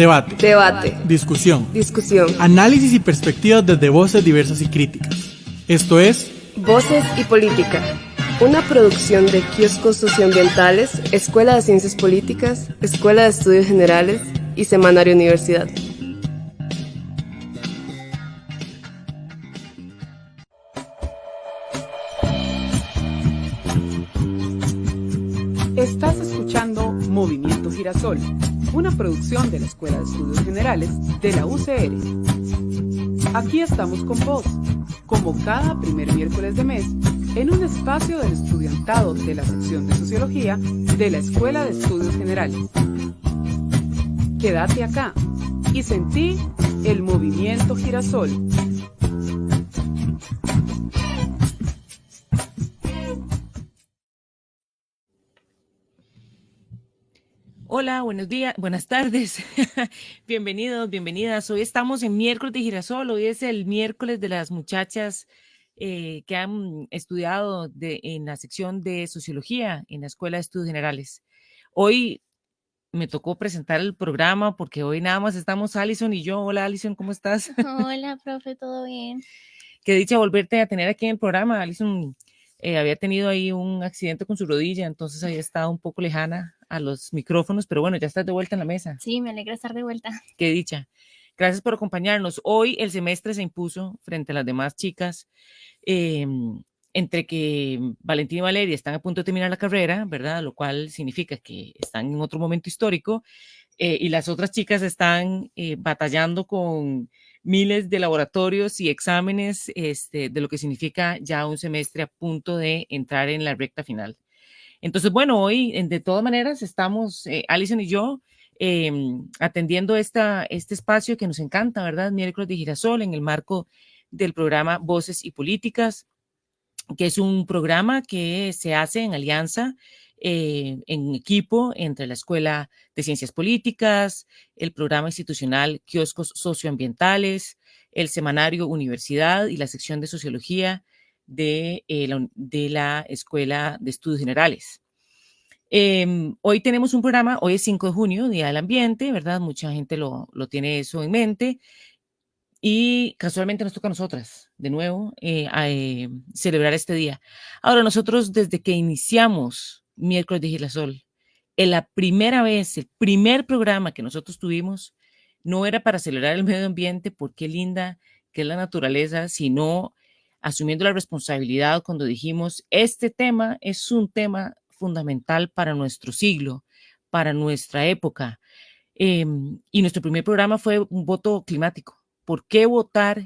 Debate. Debate. Discusión. Discusión. Análisis y perspectivas desde voces diversas y críticas. Esto es Voces y Política, una producción de Kioscos Socioambientales, Escuela de Ciencias Políticas, Escuela de Estudios Generales y Semanario Universidad. Estás escuchando Movimiento Girasol, una producción de la Escuela de Estudios Generales de la UCR. Aquí estamos con vos, como cada primer miércoles de mes, en un espacio del estudiantado de la sección de Sociología de la Escuela de Estudios Generales. Quédate acá y sentí el Movimiento Girasol. Hola, buenos días, buenas tardes, bienvenidos, bienvenidas. Hoy estamos en miércoles de Girasol, hoy es el miércoles de las muchachas que han estudiado en la sección de Sociología en la Escuela de Estudios Generales. Hoy me tocó presentar el programa porque hoy nada más estamos Alison y yo. Hola Alison, ¿cómo estás? Hola, profe, ¿todo bien? Qué dicha volverte a tener aquí en el programa. Alison había tenido ahí un accidente con su rodilla, entonces había estado un poco lejana a los micrófonos, pero bueno, ya estás de vuelta en la mesa. Sí, me alegra estar de vuelta. Qué dicha. Gracias por acompañarnos. Hoy el semestre se impuso frente a las demás chicas, entre que Valentina y Valeria están a punto de terminar la carrera, ¿verdad? Lo cual significa que están en otro momento histórico, y las otras chicas están batallando con miles de laboratorios y exámenes, de lo que significa ya un semestre a punto de entrar en la recta final. Entonces, bueno, hoy de todas maneras estamos, Alison y yo, atendiendo este espacio que nos encanta, ¿verdad? Miércoles de Girasol, en el marco del programa Voces y Políticas, que es un programa que se hace en alianza, en equipo entre la Escuela de Ciencias Políticas, el programa institucional Kioscos Socioambientales, el semanario Universidad y la sección de Sociología de la Escuela de Estudios Generales. Hoy tenemos un programa, hoy es 5 de junio, Día del Ambiente, ¿verdad? Mucha gente lo tiene eso en mente. Y casualmente nos toca a nosotras, de nuevo, celebrar este día. Ahora, nosotros desde que iniciamos Miércoles de Girasol, la primera vez, el primer programa que nosotros tuvimos, no era para celebrar el medio ambiente, por qué linda que es la naturaleza, sino asumiendo la responsabilidad cuando dijimos, este tema es un tema fundamental para nuestro siglo, para nuestra época. Y nuestro primer programa fue un voto climático. ¿Por qué votar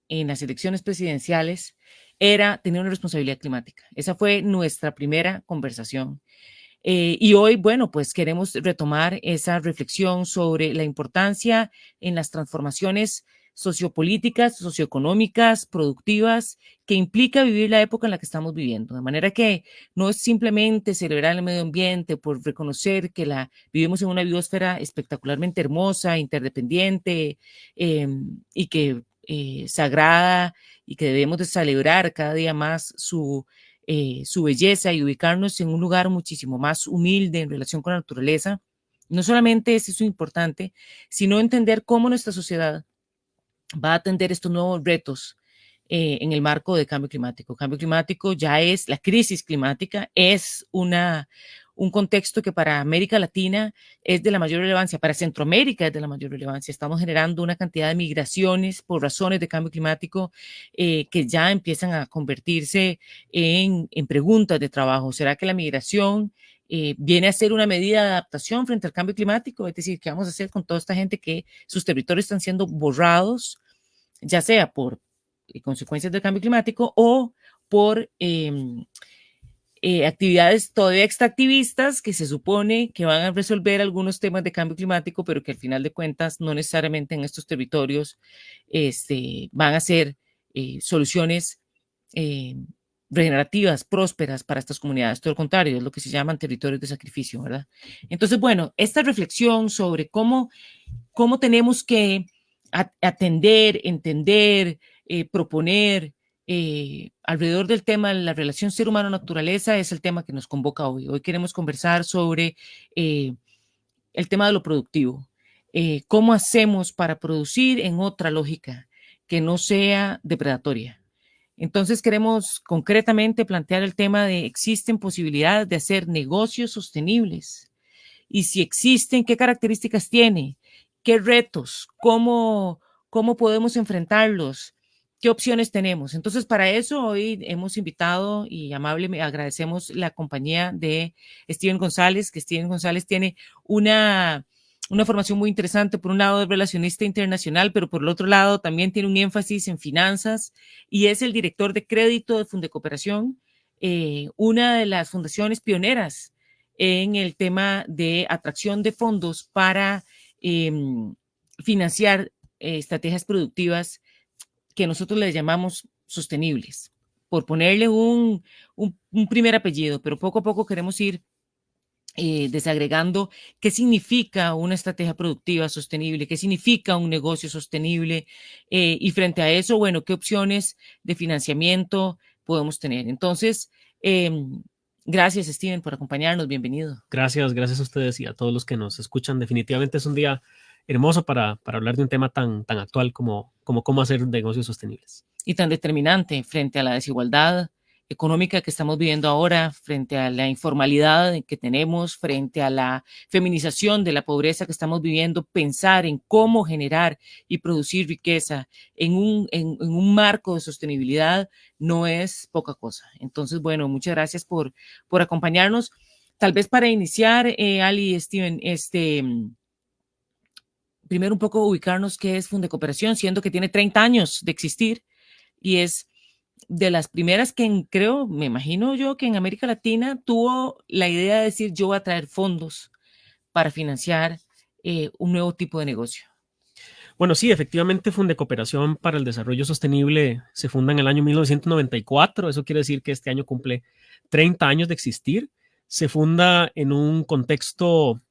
en las elecciones presidenciales era tener una responsabilidad climática? Esa fue nuestra primera conversación. Y hoy, bueno, pues queremos retomar esa reflexión sobre la importancia en las transformaciones sociopolíticas, socioeconómicas, productivas, que implica vivir la época en la que estamos viviendo. De manera que no es simplemente celebrar el medio ambiente por reconocer que vivimos en una biosfera espectacularmente hermosa, interdependiente, y que sagrada, y que debemos de celebrar cada día más su belleza y ubicarnos en un lugar muchísimo más humilde en relación con la naturaleza. No solamente es eso importante, sino entender cómo nuestra sociedad va a atender estos nuevos retos en el marco del cambio climático. El cambio climático ya es, la crisis climática es un contexto que para América Latina es de la mayor relevancia, para Centroamérica es de la mayor relevancia. Estamos generando una cantidad de migraciones por razones de cambio climático que ya empiezan a convertirse en preguntas de trabajo. ¿Será que la migración viene a ser una medida de adaptación frente al cambio climático? Es decir, ¿qué vamos a hacer con toda esta gente que sus territorios están siendo borrados, ya sea por consecuencias del cambio climático o por actividades todavía extractivistas que se supone que van a resolver algunos temas de cambio climático, pero que al final de cuentas no necesariamente en estos territorios van a ser soluciones regenerativas, prósperas para estas comunidades. Todo lo contrario, es lo que se llaman territorios de sacrificio, ¿verdad? Entonces, bueno, esta reflexión sobre cómo tenemos que atender, entender, proponer alrededor del tema de la relación ser humano-naturaleza es el tema que nos convoca hoy. Hoy queremos conversar sobre el tema de lo productivo. cómo hacemos para producir en otra lógica que no sea depredatoria. Entonces queremos concretamente plantear el tema de existen posibilidades de hacer negocios sostenibles y si existen, qué características tiene, qué retos, cómo podemos enfrentarlos, qué opciones tenemos. Entonces para eso hoy hemos invitado y amablemente agradecemos la compañía de Steven González, que Steven González tiene una formación muy interesante, por un lado es relacionista internacional, pero por el otro lado también tiene un énfasis en finanzas y es el director de crédito de Fundecooperación, una de las fundaciones pioneras en el tema de atracción de fondos para financiar estrategias productivas que nosotros les llamamos sostenibles, por ponerle un primer apellido, pero poco a poco queremos ir desagregando qué significa una estrategia productiva sostenible, qué significa un negocio sostenible y frente a eso, bueno, qué opciones de financiamiento podemos tener. Entonces, gracias, Steven, por acompañarnos. Bienvenido. Gracias a ustedes y a todos los que nos escuchan. Definitivamente es un día hermoso para hablar de un tema tan actual como cómo hacer negocios sostenibles. Y tan determinante frente a la desigualdad económica que estamos viviendo ahora, frente a la informalidad que tenemos, frente a la feminización de la pobreza que estamos viviendo, pensar en cómo generar y producir riqueza en un marco de sostenibilidad no es poca cosa. Entonces, bueno, muchas gracias por acompañarnos. Tal vez para iniciar, Ali y Steven, primero un poco ubicarnos qué es Fundecooperación, siendo que tiene 30 años de existir y es de las primeras que creo, me imagino yo, que en América Latina tuvo la idea de decir yo voy a traer fondos para financiar un nuevo tipo de negocio. Bueno, sí, efectivamente Fundecooperación para el Desarrollo Sostenible se funda en el año 1994, eso quiere decir que este año cumple 30 años de existir. Se funda en un contexto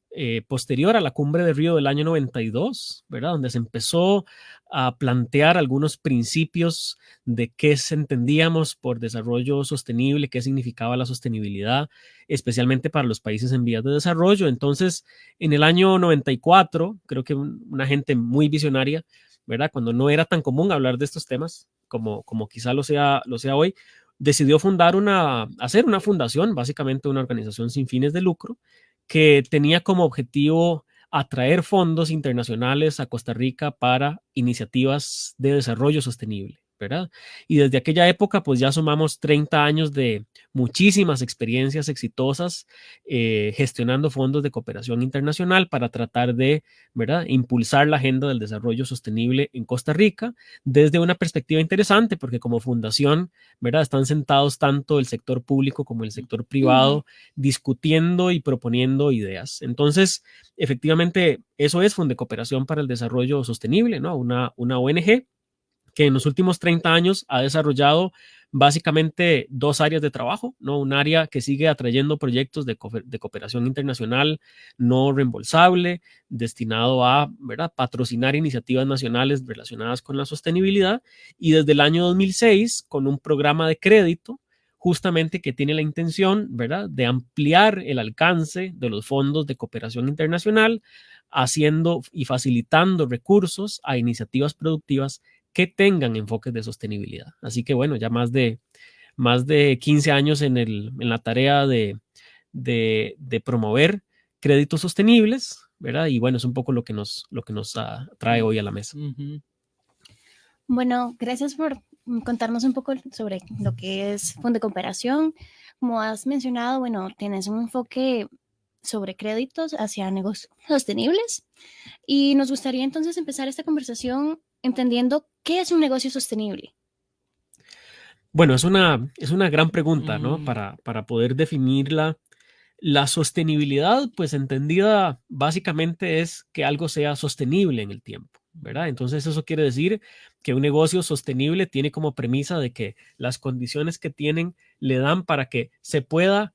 posterior a la Cumbre de Río del año 92, ¿verdad? Donde se empezó a plantear algunos principios de qué entendíamos por desarrollo sostenible, qué significaba la sostenibilidad, especialmente para los países en vías de desarrollo. Entonces, en el año 94, creo que una gente muy visionaria, ¿verdad? Cuando no era tan común hablar de estos temas, como quizá lo sea hoy, decidió hacer una fundación, básicamente una organización sin fines de lucro, que tenía como objetivo atraer fondos internacionales a Costa Rica para iniciativas de desarrollo sostenible, ¿verdad? Y desde aquella época, pues ya sumamos 30 años de muchísimas experiencias exitosas gestionando fondos de cooperación internacional para tratar de, ¿verdad?, impulsar la agenda del desarrollo sostenible en Costa Rica desde una perspectiva interesante, porque como fundación, ¿verdad?, están sentados tanto el sector público como el sector privado discutiendo y proponiendo ideas. Entonces, efectivamente, eso es Fundecooperación para el Desarrollo Sostenible, ¿no? Una ONG que en los últimos 30 años ha desarrollado básicamente dos áreas de trabajo, ¿no? Un área que sigue atrayendo proyectos de cooperación internacional no reembolsable, destinado a, ¿verdad?, patrocinar iniciativas nacionales relacionadas con la sostenibilidad, y desde el año 2006 con un programa de crédito justamente que tiene la intención, ¿verdad?, de ampliar el alcance de los fondos de cooperación internacional, haciendo y facilitando recursos a iniciativas productivas que tengan enfoques de sostenibilidad. Así que bueno, ya más de 15 años en la tarea de promover créditos sostenibles, ¿verdad? Y bueno, es un poco lo que nos trae hoy a la mesa. Bueno, gracias por contarnos un poco sobre lo que es Fundecooperación. Como has mencionado, bueno, tienes un enfoque sobre créditos hacia negocios sostenibles y nos gustaría entonces empezar esta conversación entendiendo qué es un negocio sostenible. Bueno, es una gran pregunta, ¿no? Para poder definirla. La sostenibilidad, pues entendida básicamente es que algo sea sostenible en el tiempo, ¿verdad? Entonces eso quiere decir que un negocio sostenible tiene como premisa de que las condiciones que tienen le dan para que se pueda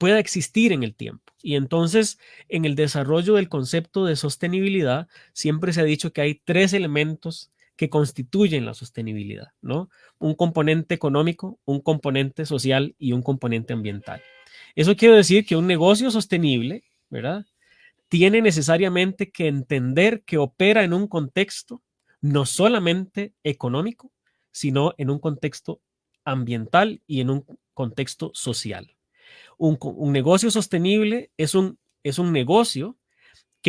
existir en el tiempo. Y entonces en el desarrollo del concepto de sostenibilidad siempre se ha dicho que hay tres elementos que constituyen la sostenibilidad, ¿no? Un componente económico, un componente social y un componente ambiental. Eso quiere decir que un negocio sostenible, ¿verdad?, tiene necesariamente que entender que opera en un contexto no solamente económico, sino en un contexto ambiental y en un contexto social. Un negocio sostenible es un negocio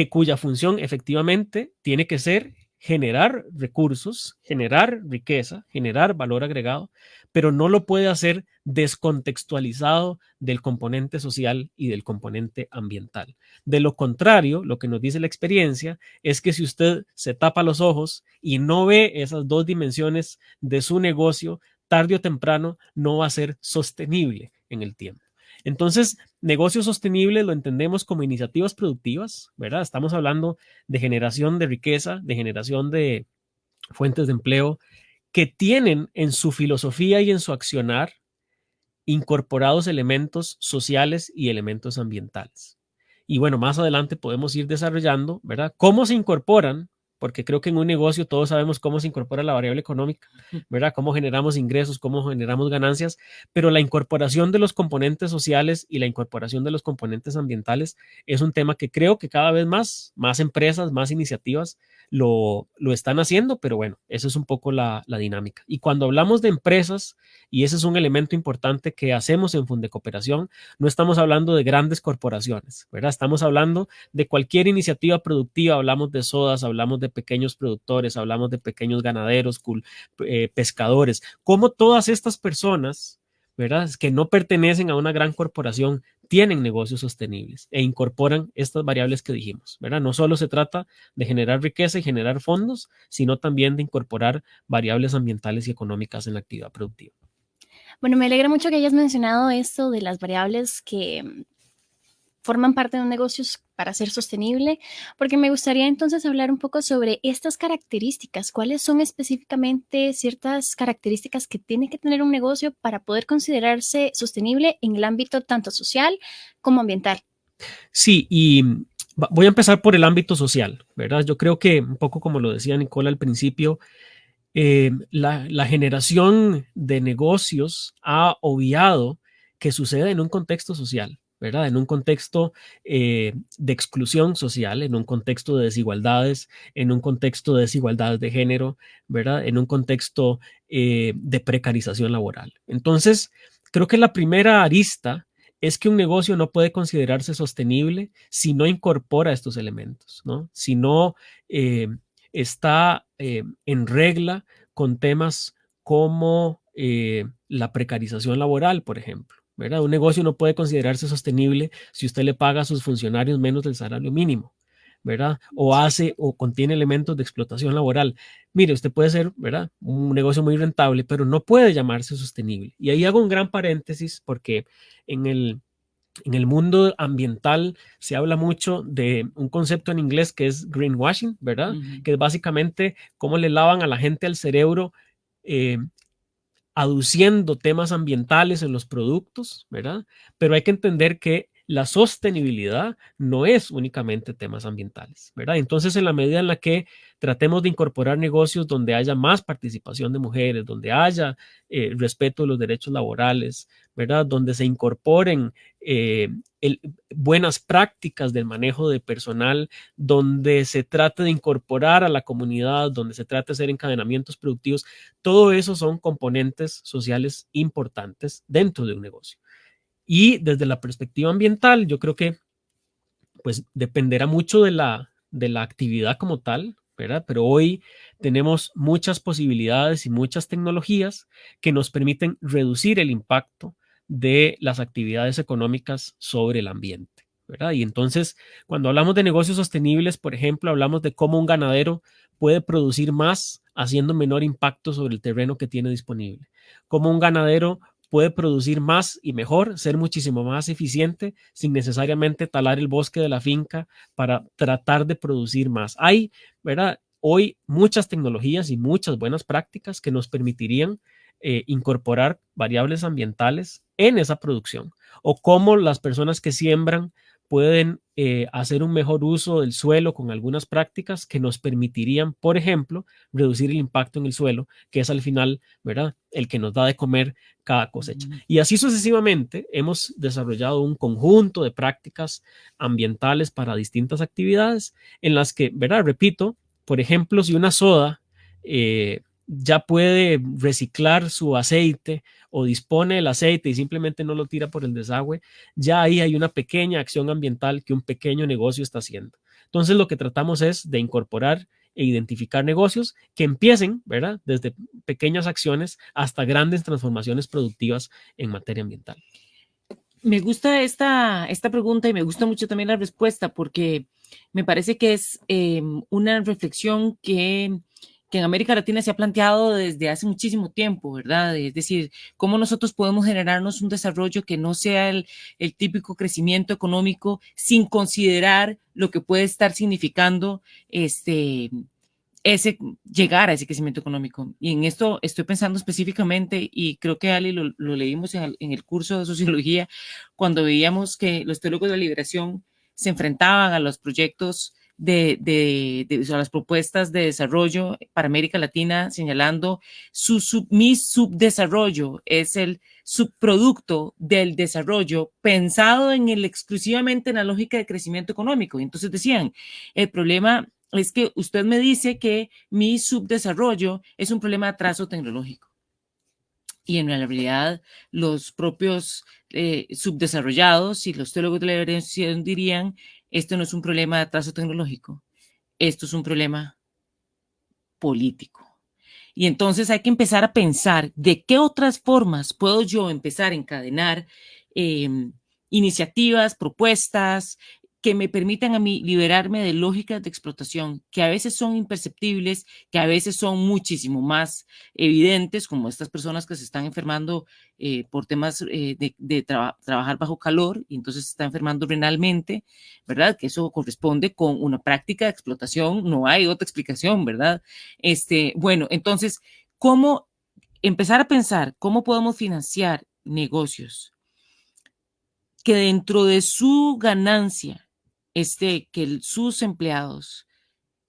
cuya función efectivamente tiene que ser generar recursos, generar riqueza, generar valor agregado, pero no lo puede hacer descontextualizado del componente social y del componente ambiental. De lo contrario, lo que nos dice la experiencia es que si usted se tapa los ojos y no ve esas dos dimensiones de su negocio, tarde o temprano no va a ser sostenible en el tiempo. Entonces, negocio sostenible lo entendemos como iniciativas productivas, ¿verdad? Estamos hablando de generación de riqueza, de generación de fuentes de empleo que tienen en su filosofía y en su accionar incorporados elementos sociales y elementos ambientales. Y bueno, más adelante podemos ir desarrollando, ¿verdad? ¿Cómo se incorporan? Porque creo que en un negocio todos sabemos cómo se incorpora la variable económica, ¿verdad? Cómo generamos ingresos, cómo generamos ganancias, pero la incorporación de los componentes sociales y la incorporación de los componentes ambientales es un tema que creo que cada vez más empresas, más iniciativas lo están haciendo, pero bueno, eso es un poco la dinámica. Y cuando hablamos de empresas, y ese es un elemento importante que hacemos en Fundecooperación, no estamos hablando de grandes corporaciones, ¿verdad? Estamos hablando de cualquier iniciativa productiva, hablamos de sodas, hablamos de pequeños productores, hablamos de pequeños ganaderos, pescadores, como todas estas personas, ¿verdad? Que no pertenecen a una gran corporación, tienen negocios sostenibles e incorporan estas variables que dijimos, ¿verdad? No solo se trata de generar riqueza y generar fondos, sino también de incorporar variables ambientales y económicas en la actividad productiva. Bueno, me alegra mucho que hayas mencionado esto de las variables que forman parte de un negocio para ser sostenible, porque me gustaría entonces hablar un poco sobre estas características. ¿Cuáles son específicamente ciertas características que tiene que tener un negocio para poder considerarse sostenible en el ámbito tanto social como ambiental? Sí, y voy a empezar por el ámbito social, ¿verdad? Yo creo que un poco como lo decía Nicole al principio, la generación de negocios ha obviado que sucede en un contexto social, ¿verdad? En un contexto de exclusión social, en un contexto de desigualdades, en un contexto de desigualdades de género, ¿verdad? En un contexto de precarización laboral. Entonces, creo que la primera arista es que un negocio no puede considerarse sostenible si no incorpora estos elementos, ¿no? Si no está en regla con temas como la precarización laboral, por ejemplo, ¿verdad? Un negocio no puede considerarse sostenible si usted le paga a sus funcionarios menos del salario mínimo, ¿verdad? O hace o contiene elementos de explotación laboral. Mire, usted puede ser, ¿verdad? Un negocio muy rentable, pero no puede llamarse sostenible. Y ahí hago un gran paréntesis porque en el mundo ambiental se habla mucho de un concepto en inglés que es greenwashing, ¿verdad? Que es básicamente cómo le lavan a la gente al cerebro aduciendo temas ambientales en los productos, ¿verdad? Pero hay que entender que la sostenibilidad no es únicamente temas ambientales, ¿verdad? Entonces, en la medida en la que tratemos de incorporar negocios donde haya más participación de mujeres, donde haya respeto de los derechos laborales, ¿verdad? Donde se incorporen buenas prácticas del manejo de personal, donde se trate de incorporar a la comunidad, donde se trate de hacer encadenamientos productivos, todo eso son componentes sociales importantes dentro de un negocio. Y desde la perspectiva ambiental, yo creo que pues dependerá mucho de la actividad como tal, ¿verdad? Pero hoy tenemos muchas posibilidades y muchas tecnologías que nos permiten reducir el impacto de las actividades económicas sobre el ambiente, ¿verdad? Y entonces, cuando hablamos de negocios sostenibles, por ejemplo, hablamos de cómo un ganadero puede producir más haciendo menor impacto sobre el terreno que tiene disponible. Cómo un ganadero puede producir más y mejor, ser muchísimo más eficiente sin necesariamente talar el bosque de la finca para tratar de producir más. Hay, ¿verdad? Hoy muchas tecnologías y muchas buenas prácticas que nos permitirían incorporar variables ambientales en esa producción o cómo las personas que siembran pueden hacer un mejor uso del suelo con algunas prácticas que nos permitirían, por ejemplo, reducir el impacto en el suelo, que es al final, ¿verdad?, el que nos da de comer cada cosecha. Y así sucesivamente hemos desarrollado un conjunto de prácticas ambientales para distintas actividades en las que, ¿verdad?, repito, por ejemplo, si una soda ya puede reciclar su aceite o dispone del aceite y simplemente no lo tira por el desagüe, ya ahí hay una pequeña acción ambiental que un pequeño negocio está haciendo. Entonces lo que tratamos es de incorporar e identificar negocios que empiecen, ¿verdad?, desde pequeñas acciones hasta grandes transformaciones productivas en materia ambiental. Me gusta esta pregunta y me gusta mucho también la respuesta porque me parece que es una reflexión que en América Latina se ha planteado desde hace muchísimo tiempo, ¿verdad? Es decir, cómo nosotros podemos generarnos un desarrollo que no sea el típico crecimiento económico sin considerar lo que puede estar significando llegar a ese crecimiento económico. Y en esto estoy pensando específicamente, y creo que Ali lo leímos en el curso de sociología, cuando veíamos que los teólogos de la liberación se enfrentaban a los proyectos a las propuestas de desarrollo para América Latina, señalando mi subdesarrollo es el subproducto del desarrollo pensado exclusivamente en la lógica de crecimiento económico. Y entonces decían, el problema es que usted me dice que mi subdesarrollo es un problema de atraso tecnológico. Y en realidad los propios subdesarrollados y los teólogos de la liberación dirían, esto no es un problema de atraso tecnológico, esto es un problema político. Y entonces hay que empezar a pensar de qué otras formas puedo yo empezar a encadenar iniciativas, propuestas que me permitan a mí liberarme de lógicas de explotación que a veces son imperceptibles, que a veces son muchísimo más evidentes, como estas personas que se están enfermando por temas de trabajar bajo calor y entonces se está enfermando renalmente, ¿verdad? Que eso corresponde con una práctica de explotación, no hay otra explicación, ¿verdad? Bueno, entonces, ¿cómo empezar a pensar cómo podemos financiar negocios que dentro de su ganancia que sus empleados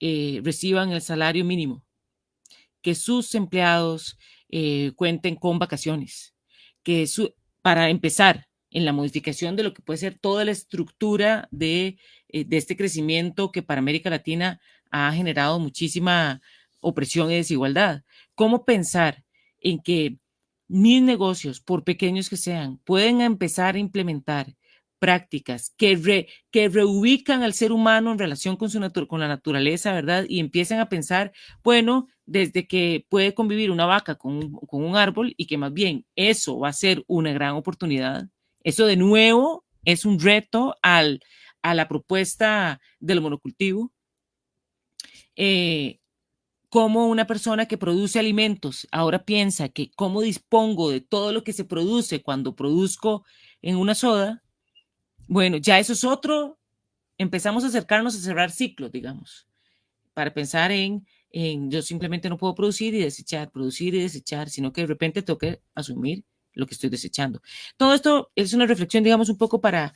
reciban el salario mínimo, que sus empleados cuenten con vacaciones, para empezar en la modificación de lo que puede ser toda la estructura de este crecimiento que para América Latina ha generado muchísima opresión y desigualdad. ¿Cómo pensar en que mis negocios, por pequeños que sean, pueden empezar a implementar prácticas que reubican al ser humano en relación con la naturaleza, ¿verdad? Y empiezan a pensar, bueno, desde que puede convivir una vaca con un árbol y que más bien eso va a ser una gran oportunidad. Eso de nuevo es un reto a la propuesta del monocultivo. Como una persona que produce alimentos ahora piensa que cómo dispongo de todo lo que se produce cuando produzco en una soda. Bueno, ya eso es otro, empezamos a acercarnos a cerrar ciclos, digamos, para pensar en yo simplemente no puedo producir y desechar, sino que de repente tengo que asumir lo que estoy desechando. Todo esto es una reflexión, digamos, un poco para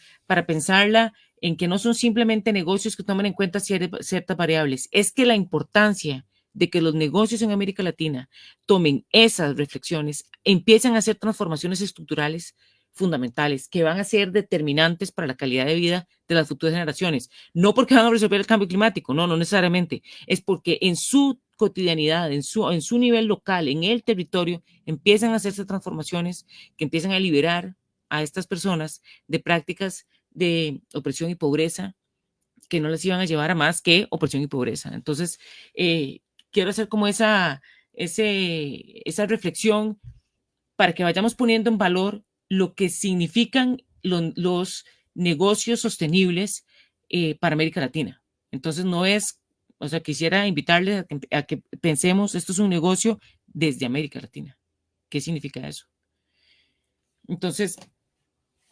pensarla en que no son simplemente negocios que toman en cuenta ciertas variables, es que la importancia de que los negocios en América Latina tomen esas reflexiones, empiezan a hacer transformaciones estructurales fundamentales que van a ser determinantes para la calidad de vida de las futuras generaciones. No porque van a resolver el cambio climático, no necesariamente. Es porque en su cotidianidad, en su nivel local, en el territorio, empiezan a hacerse transformaciones que empiezan a liberar a estas personas de prácticas de opresión y pobreza que no les iban a llevar a más que opresión y pobreza. Entonces, quiero hacer como esa reflexión para que vayamos poniendo en valor lo que significan los negocios sostenibles para América Latina. Entonces no es, o sea, quisiera invitarles a que pensemos, esto es un negocio desde América Latina. ¿Qué significa eso? Entonces,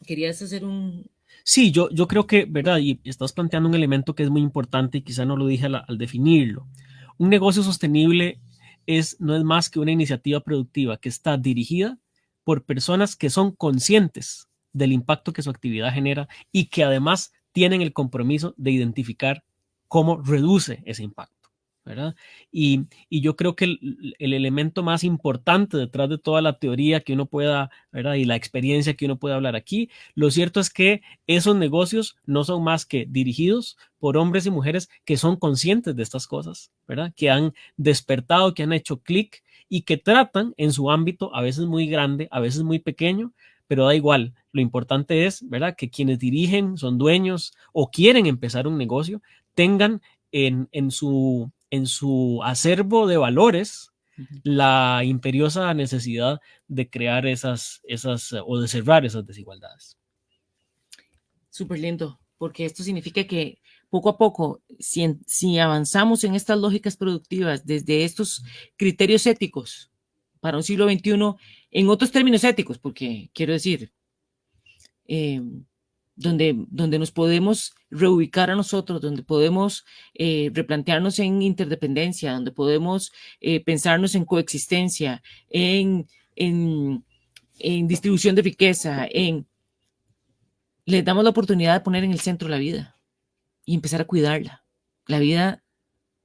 querías hacer un... Sí, yo creo que, ¿verdad? Y estás planteando un elemento que es muy importante y quizá no lo dije al definirlo. Un negocio sostenible no es más que una iniciativa productiva que está dirigida por personas que son conscientes del impacto que su actividad genera y que además tienen el compromiso de identificar cómo reduce ese impacto, ¿verdad? Y yo creo que el elemento más importante detrás de toda la teoría que uno pueda, ¿verdad? Y la experiencia que uno puede hablar aquí, lo cierto es que esos negocios no son más que dirigidos por hombres y mujeres que son conscientes de estas cosas, ¿verdad? Que han despertado, que han hecho clic y que tratan en su ámbito, a veces muy grande, a veces muy pequeño, pero da igual. Lo importante es, ¿verdad?, que quienes dirigen, son dueños o quieren empezar un negocio, tengan en su acervo de valores la imperiosa necesidad de crear esas o de cerrar esas desigualdades. Súper lindo, porque esto significa que poco a poco, si avanzamos en estas lógicas productivas desde estos criterios éticos para un siglo XXI, en otros términos éticos, porque quiero decir, donde nos podemos reubicar a nosotros, donde podemos replantearnos en interdependencia, donde podemos pensarnos en coexistencia, en distribución de riqueza, les damos la oportunidad de poner en el centro la vida y empezar a cuidarla, la vida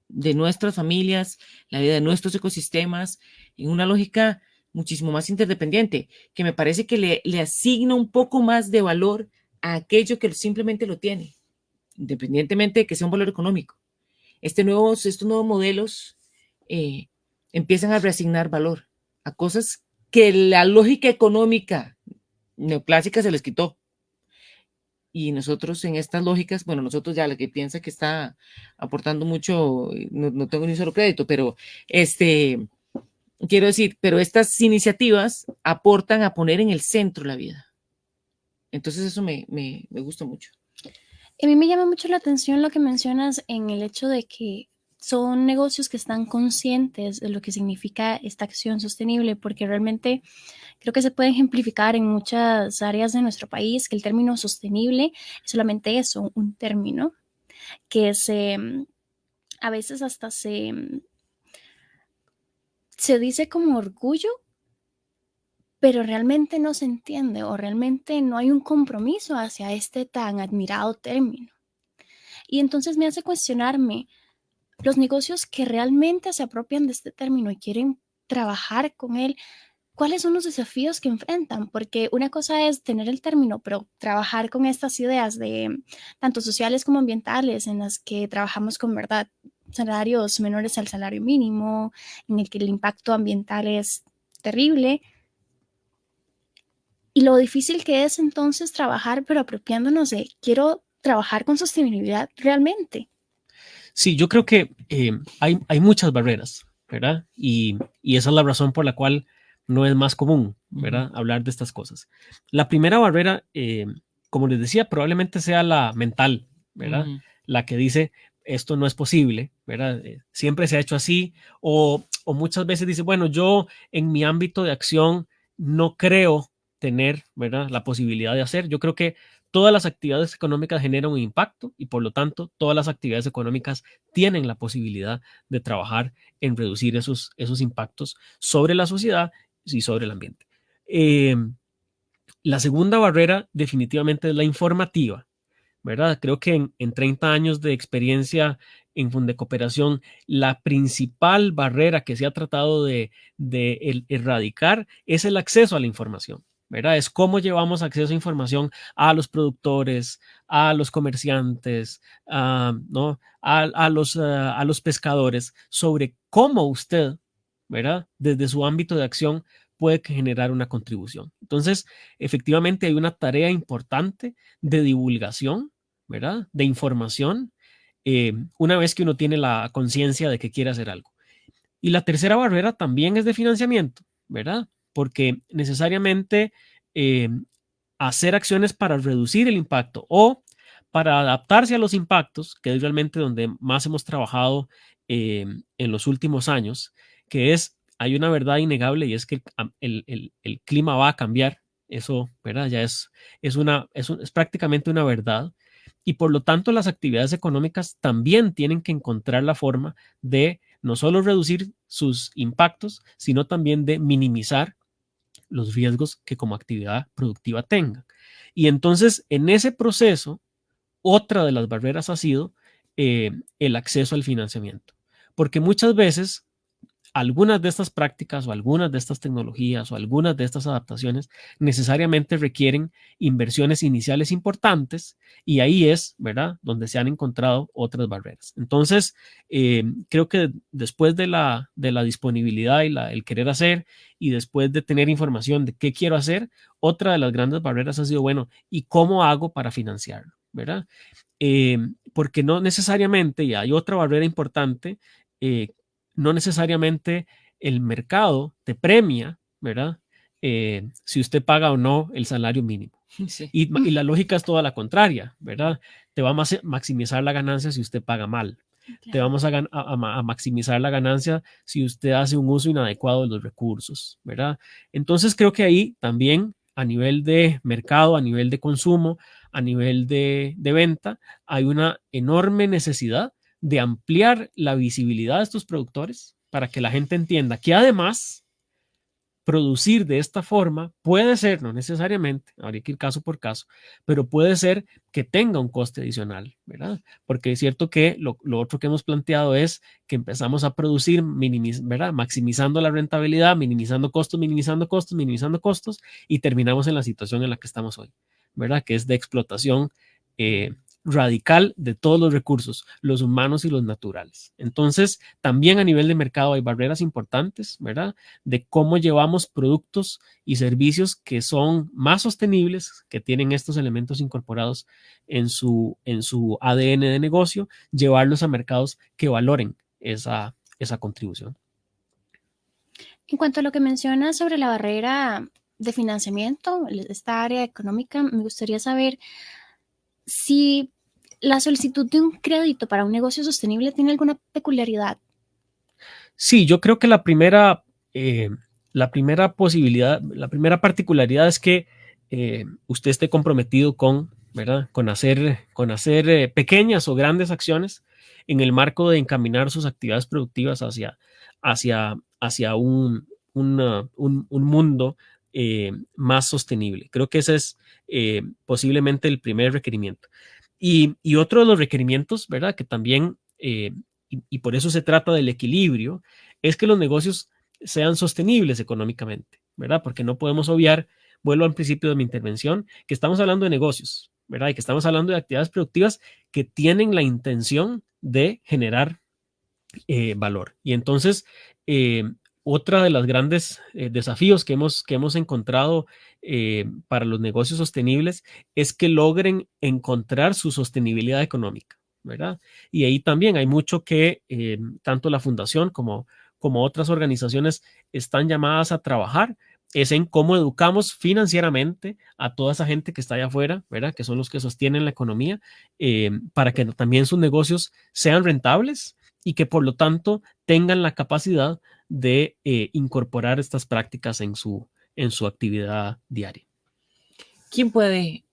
de nuestras familias, la vida de nuestros ecosistemas, en una lógica muchísimo más interdependiente, que me parece que le asigna un poco más de valor a aquello que simplemente lo tiene, independientemente de que sea un valor económico. Estos nuevos modelos empiezan a reasignar valor a cosas que la lógica económica neoclásica se les quitó. Y nosotros en estas lógicas, bueno, nosotros ya la que piensa que está aportando mucho, no tengo ni un solo crédito, pero quiero decir, pero estas iniciativas aportan a poner en el centro la vida. Entonces eso me gusta mucho. A mí me llama mucho la atención lo que mencionas en el hecho de que son negocios que están conscientes de lo que significa esta acción sostenible, porque realmente creo que se puede ejemplificar en muchas áreas de nuestro país que el término sostenible es solamente eso, un término que a veces hasta se dice como orgullo, pero realmente no se entiende o realmente no hay un compromiso hacia este tan admirado término. Y entonces me hace cuestionarme los negocios que realmente se apropian de este término y quieren trabajar con él, ¿cuáles son los desafíos que enfrentan? Porque una cosa es tener el término, pero trabajar con estas ideas de tanto sociales como ambientales en las que trabajamos con, ¿verdad?, salarios menores al salario mínimo, en el que el impacto ambiental es terrible. Y lo difícil que es entonces trabajar, pero apropiándonos de, quiero trabajar con sostenibilidad realmente. Sí, yo creo que hay muchas barreras, ¿verdad? Y esa es la razón por la cual no es más común, ¿verdad?, hablar de estas cosas. La primera barrera, como les decía, probablemente sea la mental, ¿verdad? La que dice, esto no es posible, ¿verdad? Siempre se ha hecho así, o muchas veces dice, bueno, yo en mi ámbito de acción no creo tener, ¿verdad?, la posibilidad de hacer. Yo creo que todas las actividades económicas generan un impacto y por lo tanto todas las actividades económicas tienen la posibilidad de trabajar en reducir esos impactos sobre la sociedad y sobre el ambiente. La segunda barrera definitivamente es la informativa, ¿verdad? Creo que en 30 años de experiencia en Fundecooperación, la principal barrera que se ha tratado de erradicar es el acceso a la información, ¿verdad? Es cómo llevamos acceso a información a los productores, a los comerciantes, ¿no?, a los pescadores sobre cómo usted, ¿verdad?, desde su ámbito de acción puede generar una contribución. Entonces, efectivamente hay una tarea importante de divulgación, ¿verdad?, de información, una vez que uno tiene la conciencia de que quiere hacer algo. Y la tercera barrera también es de financiamiento, ¿verdad? Porque necesariamente hacer acciones para reducir el impacto o para adaptarse a los impactos, que es realmente donde más hemos trabajado en los últimos años, que hay una verdad innegable y es que el clima va a cambiar. Eso, ¿verdad?, ya es prácticamente una verdad. Y por lo tanto, las actividades económicas también tienen que encontrar la forma de no solo reducir sus impactos, sino también de minimizar los riesgos que como actividad productiva tengan. Y entonces, en ese proceso, otra de las barreras ha sido el acceso al financiamiento, porque muchas veces algunas de estas prácticas o algunas de estas tecnologías o algunas de estas adaptaciones necesariamente requieren inversiones iniciales importantes y ahí es, ¿verdad?, donde se han encontrado otras barreras. Entonces, creo que después de la disponibilidad y el querer hacer y después de tener información de qué quiero hacer, otra de las grandes barreras ha sido, bueno, ¿y cómo hago para financiarlo? ¿Verdad? Porque no necesariamente, y hay otra barrera importante, no necesariamente el mercado te premia, ¿verdad? Si usted paga o no el salario mínimo. Sí. Y la lógica es toda la contraria, ¿verdad? Te va a maximizar la ganancia si usted paga mal. Te Claro. vamos a maximizar la ganancia si usted hace un uso inadecuado de los recursos, ¿verdad? Entonces creo que ahí también a nivel de mercado, a nivel de consumo, a nivel de venta, hay una enorme necesidad de ampliar la visibilidad de estos productores para que la gente entienda que además producir de esta forma puede ser, no necesariamente, habría que ir caso por caso, pero puede ser que tenga un coste adicional, ¿verdad? Porque es cierto que lo otro que hemos planteado es que empezamos a producir, ¿verdad?, maximizando la rentabilidad, minimizando costos, y terminamos en la situación en la que estamos hoy, ¿verdad? Que es de explotación radical de todos los recursos, los humanos y los naturales. Entonces, también a nivel de mercado hay barreras importantes, ¿verdad?, de cómo llevamos productos y servicios que son más sostenibles, que tienen estos elementos incorporados en su ADN de negocio, llevarlos a mercados que valoren esa contribución. En cuanto a lo que mencionas sobre la barrera de financiamiento, esta área económica, me gustaría saber si la solicitud de un crédito para un negocio sostenible tiene alguna peculiaridad. Sí, yo creo que la primera posibilidad, la primera particularidad es que usted esté comprometido con, ¿verdad?, con hacer pequeñas o grandes acciones en el marco de encaminar sus actividades productivas hacia un mundo más sostenible. Creo que ese es posiblemente el primer requerimiento. Y otro de los requerimientos, ¿verdad?, que también, y por eso se trata del equilibrio, es que los negocios sean sostenibles económicamente, ¿verdad? Porque no podemos obviar, vuelvo al principio de mi intervención, que estamos hablando de negocios, ¿verdad? Y que estamos hablando de actividades productivas que tienen la intención de generar valor. Y entonces, otra de los grandes desafíos que hemos encontrado para los negocios sostenibles es que logren encontrar su sostenibilidad económica, ¿verdad? Y ahí también hay mucho que tanto la fundación como otras organizaciones están llamadas a trabajar, es en cómo educamos financieramente a toda esa gente que está allá afuera, ¿verdad?, que son los que sostienen la economía, para que también sus negocios sean rentables y que por lo tanto tengan la capacidad de incorporar estas prácticas en su actividad diaria. ¿Quién puede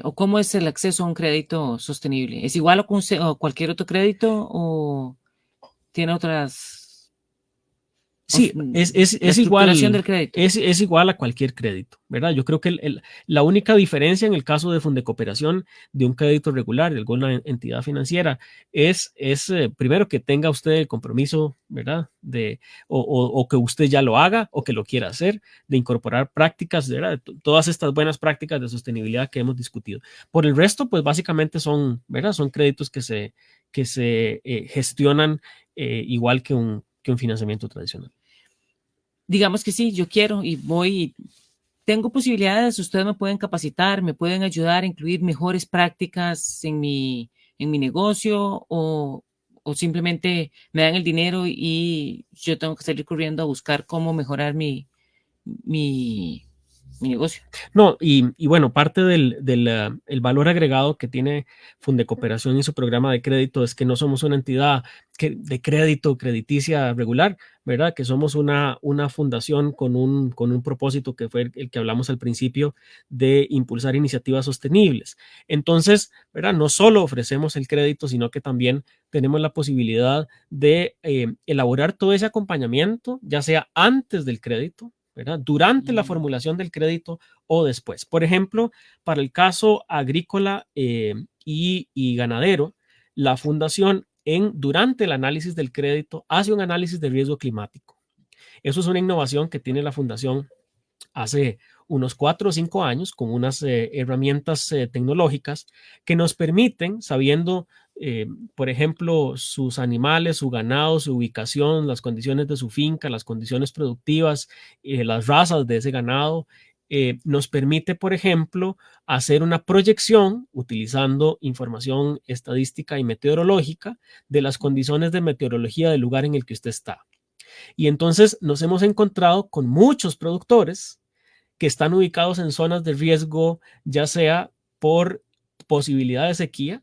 o cómo es el acceso a un crédito sostenible? ¿Es igual o cualquier otro crédito o tiene otras? Sí, es igual, del crédito. es igual a cualquier crédito, ¿verdad? Yo creo que la única diferencia en el caso de Fundecooperación de un crédito regular de alguna entidad financiera es primero que tenga usted el compromiso, ¿verdad?, o que usted ya lo haga o que lo quiera hacer, de incorporar prácticas, ¿verdad?, todas estas buenas prácticas de sostenibilidad que hemos discutido. Por el resto, pues básicamente son, ¿verdad?, son créditos que se gestionan igual que un financiamiento tradicional. Digamos que sí, yo quiero y voy, tengo posibilidades, ustedes me pueden capacitar, me pueden ayudar a incluir mejores prácticas en mi negocio o simplemente me dan el dinero y yo tengo que salir corriendo a buscar cómo mejorar mi negocio. No, y bueno, parte el valor agregado que tiene Fundecooperación y su programa de crédito es que no somos una entidad de crédito crediticia regular, ¿verdad? Que somos una fundación con un propósito que fue el que hablamos al principio de impulsar iniciativas sostenibles. Entonces, ¿verdad?, no solo ofrecemos el crédito, sino que también tenemos la posibilidad de elaborar todo ese acompañamiento, ya sea antes del crédito, ¿verdad?, durante la formulación del crédito o después. Por ejemplo, para el caso agrícola y ganadero, la fundación durante el análisis del crédito hace un análisis de riesgo climático. Eso es una innovación que tiene la fundación hace unos 4 o 5 años con unas herramientas tecnológicas que nos permiten, sabiendo, por ejemplo, sus animales, su ganado, su ubicación, las condiciones de su finca, las condiciones productivas, las razas de ese ganado, nos permite, por ejemplo, hacer una proyección utilizando información estadística y meteorológica de las condiciones de meteorología del lugar en el que usted está. Y entonces nos hemos encontrado con muchos productores que están ubicados en zonas de riesgo, ya sea por posibilidad de sequía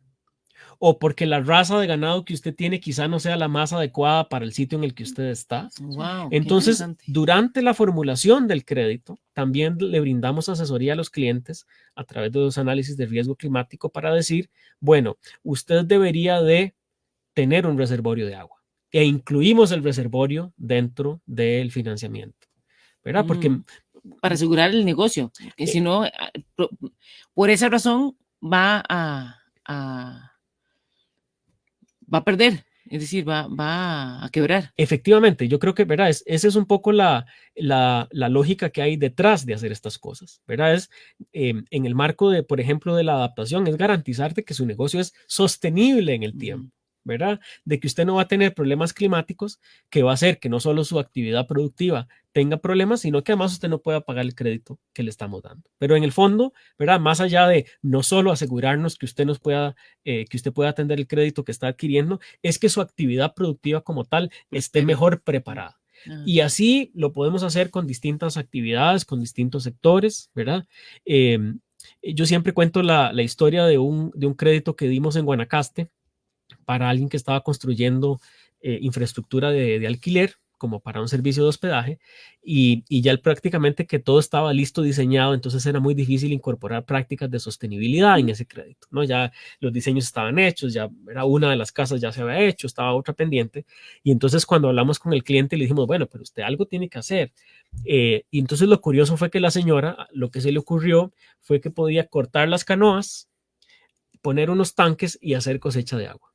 o porque la raza de ganado que usted tiene quizá no sea la más adecuada para el sitio en el que usted está. Wow, Entonces, durante la formulación del crédito, también le brindamos asesoría a los clientes a través de los análisis de riesgo climático para decir, bueno, usted debería de tener un reservorio de agua e incluimos el reservorio dentro del financiamiento, ¿verdad? Porque para asegurar el negocio, que si no, por esa razón va a perder, es decir, va a quebrar. Efectivamente, yo creo que, ¿verdad? Esa es un poco la lógica que hay detrás de hacer estas cosas, ¿verdad? En el marco de, por ejemplo, de la adaptación, es garantizarte que su negocio es sostenible en el tiempo, ¿verdad? De que usted no va a tener problemas climáticos, que va a hacer que no solo su actividad productiva tenga problemas, sino que además usted no pueda pagar el crédito que le estamos dando. Pero en el fondo, ¿verdad? Más allá de no solo asegurarnos que usted que usted pueda atender el crédito que está adquiriendo, es que su actividad productiva como tal esté mejor preparada. Y así lo podemos hacer con distintas actividades, con distintos sectores, ¿verdad? Yo siempre cuento la historia de un crédito que dimos en Guanacaste para alguien que estaba construyendo infraestructura de alquiler como para un servicio de hospedaje y ya prácticamente que todo estaba listo, diseñado, entonces era muy difícil incorporar prácticas de sostenibilidad en ese crédito, ¿no? Ya los diseños estaban hechos, ya era una de las casas ya se había hecho, estaba otra pendiente y entonces cuando hablamos con el cliente le dijimos, bueno, pero usted algo tiene que hacer. Y entonces lo curioso fue que la señora, lo que se le ocurrió fue que podía cortar las canoas, poner unos tanques y hacer cosecha de agua.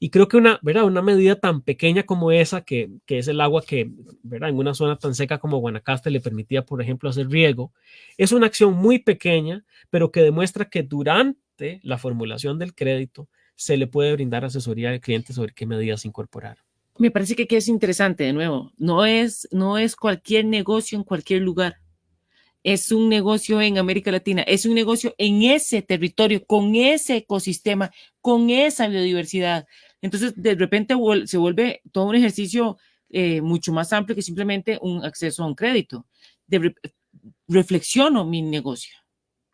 Y creo que una medida tan pequeña como esa, que es el agua que, ¿verdad? En una zona tan seca como Guanacaste le permitía, por ejemplo, hacer riego, es una acción muy pequeña, pero que demuestra que durante la formulación del crédito se le puede brindar asesoría al cliente sobre qué medidas incorporar. Me parece que aquí es interesante, de nuevo, no es cualquier negocio en cualquier lugar. Es un negocio en América Latina, es un negocio en ese territorio, con ese ecosistema, con esa biodiversidad. Entonces, de repente se vuelve todo un ejercicio mucho más amplio que simplemente un acceso a un crédito. Reflexiono mi negocio,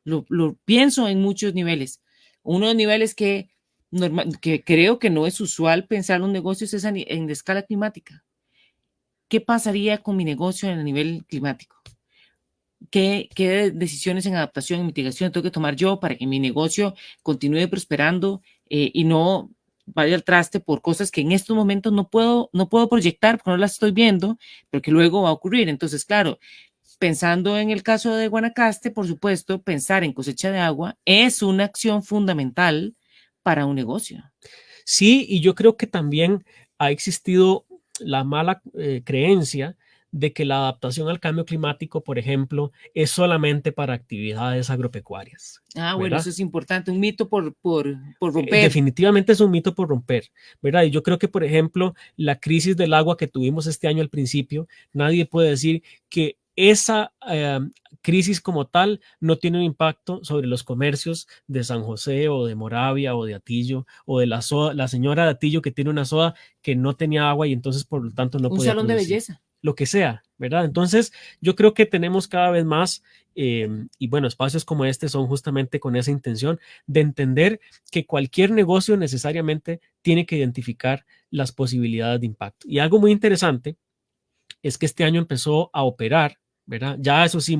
lo pienso en muchos niveles. Uno de los niveles que creo que no es usual pensar los negocios es en escala climática. ¿Qué pasaría con mi negocio en el nivel climático? ¿Qué decisiones en adaptación y mitigación tengo que tomar yo para que mi negocio continúe prosperando y no vaya al traste por cosas que en estos momentos no puedo proyectar porque no las estoy viendo, pero que luego va a ocurrir? Entonces, claro, pensando en el caso de Guanacaste, por supuesto, pensar en cosecha de agua es una acción fundamental para un negocio. Sí, y yo creo que también ha existido la mala creencia de que la adaptación al cambio climático, por ejemplo, es solamente para actividades agropecuarias. Ah, bueno, ¿verdad? Eso es importante, un mito por romper. Definitivamente es un mito por romper, ¿verdad? Y yo creo que, por ejemplo, la crisis del agua que tuvimos este año al principio, nadie puede decir que esa crisis como tal no tiene un impacto sobre los comercios de San José o de Moravia o de Atillo o de la señora de Atillo que tiene una soda que no tenía agua y entonces por lo tanto no podía producir. Un salón de belleza. Lo que sea, ¿verdad? Entonces yo creo que tenemos cada vez más y bueno, espacios como este son justamente con esa intención de entender que cualquier negocio necesariamente tiene que identificar las posibilidades de impacto. Y algo muy interesante es que este año empezó a operar, ¿verdad? Ya eso sí,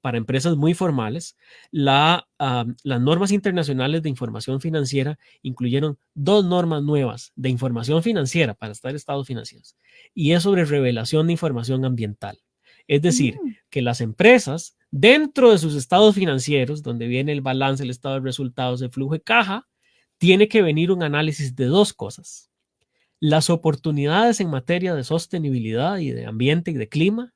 para empresas muy formales, las normas internacionales de información financiera incluyeron 2 normas nuevas de información financiera para estar estados financieros y es sobre revelación de información ambiental. Es decir, que las empresas dentro de sus estados financieros, donde viene el balance, el estado de resultados, el flujo de caja, tiene que venir un análisis de dos cosas: las oportunidades en materia de sostenibilidad y de ambiente y de clima,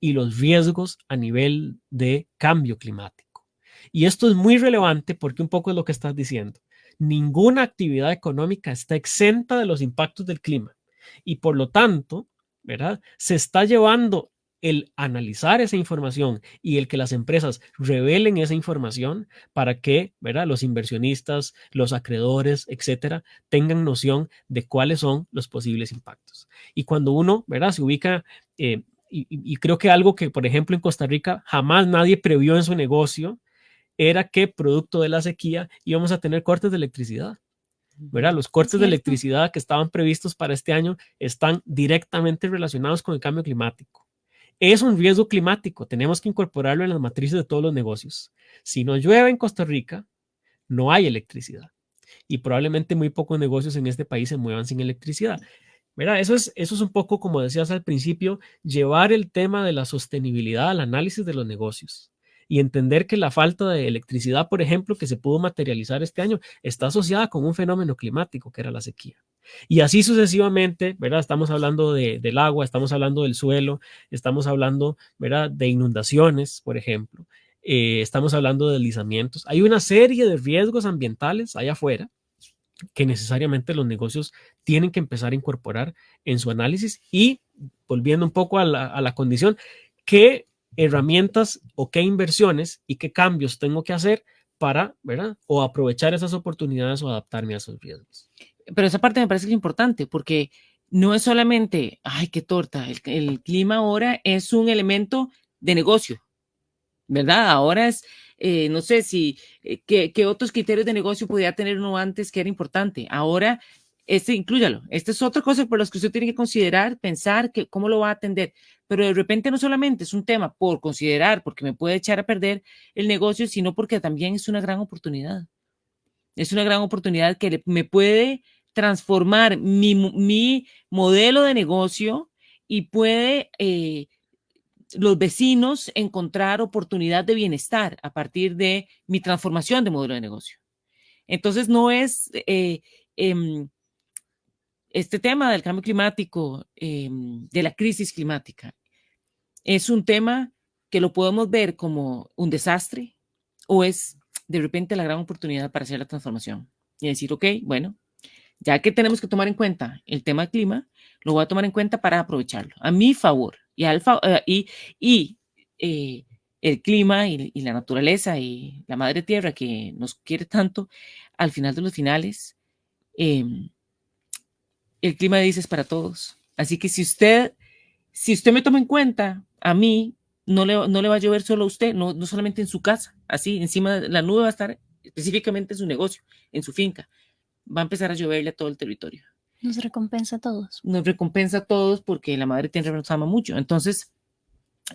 y los riesgos a nivel de cambio climático. Y esto es muy relevante porque un poco es lo que estás diciendo. Ninguna actividad económica está exenta de los impactos del clima y por lo tanto, ¿verdad? Se está llevando el analizar esa información y el que las empresas revelen esa información para que, ¿verdad?, los inversionistas, los acreedores, etcétera, tengan noción de cuáles son los posibles impactos. Y cuando uno, ¿verdad?, se ubica, y creo que algo que, por ejemplo, en Costa Rica jamás nadie previó en su negocio era que producto de la sequía íbamos a tener cortes de electricidad, ¿verdad? Los cortes de electricidad que estaban previstos para este año están directamente relacionados con el cambio climático. Es un riesgo climático, tenemos que incorporarlo en las matrices de todos los negocios. Si no llueve en Costa Rica, no hay electricidad y probablemente muy pocos negocios en este país se muevan sin electricidad. ¿Verdad? Eso es un poco, como decías al principio, llevar el tema de la sostenibilidad al análisis de los negocios y entender que la falta de electricidad, por ejemplo, que se pudo materializar este año, está asociada con un fenómeno climático que era la sequía. Y así sucesivamente, ¿verdad? Estamos hablando del agua, estamos hablando del suelo, estamos hablando, ¿verdad?, de inundaciones, por ejemplo, estamos hablando de deslizamientos. Hay una serie de riesgos ambientales allá afuera que necesariamente los negocios tienen que empezar a incorporar en su análisis y, volviendo un poco a la condición, qué herramientas o qué inversiones y qué cambios tengo que hacer para, ¿verdad?, o aprovechar esas oportunidades o adaptarme a esos riesgos. Pero esa parte me parece que es importante porque no es solamente, ay, qué torta, el clima ahora es un elemento de negocio, ¿verdad? Ahora es, no sé si, ¿qué otros criterios de negocio podía tener uno antes que era importante? Ahora, inclúyalo. Esta es otra cosa por las que usted tiene que considerar, pensar cómo lo va a atender. Pero de repente no solamente es un tema por considerar, porque me puede echar a perder el negocio, sino porque también es una gran oportunidad. Es una gran oportunidad que me puede transformar mi modelo de negocio y puede los vecinos encontrar oportunidad de bienestar a partir de mi transformación de modelo de negocio. Entonces no es este tema del cambio climático, de la crisis climática, es un tema que lo podemos ver como un desastre o es de repente la gran oportunidad para hacer la transformación y decir, ok, bueno, ya que tenemos que tomar en cuenta el tema del clima, lo voy a tomar en cuenta para aprovecharlo a mi favor el clima y la naturaleza y la madre tierra que nos quiere tanto, al final de los finales, el clima dice es para todos. Así que si usted me toma en cuenta, a mí no le va a llover solo a usted, no solamente en su casa, así encima de la nube va a estar específicamente en su negocio, en su finca. Va a empezar a lloverle a todo el territorio. Nos recompensa a todos. Nos recompensa a todos porque la madre tierra nos ama mucho. Entonces,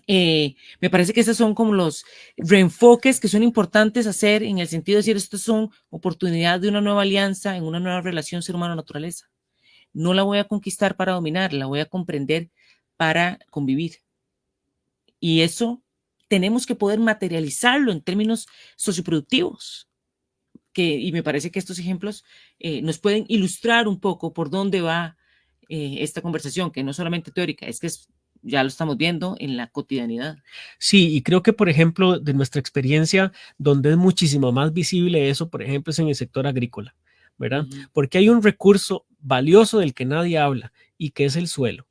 me parece que esos son como los reenfoques que son importantes hacer en el sentido de decir, estas son oportunidades de una nueva alianza en una nueva relación ser humano-naturaleza. No la voy a conquistar para dominar, la voy a comprender para convivir. Y eso tenemos que poder materializarlo en términos socioproductivos. Y me parece que estos ejemplos nos pueden ilustrar un poco por dónde va esta conversación, que no es solamente teórica, es que ya lo estamos viendo en la cotidianidad. Sí, y creo que, por ejemplo, de nuestra experiencia, donde es muchísimo más visible eso, por ejemplo, es en el sector agrícola, ¿verdad? Porque hay un recurso valioso del que nadie habla y que es el suelo,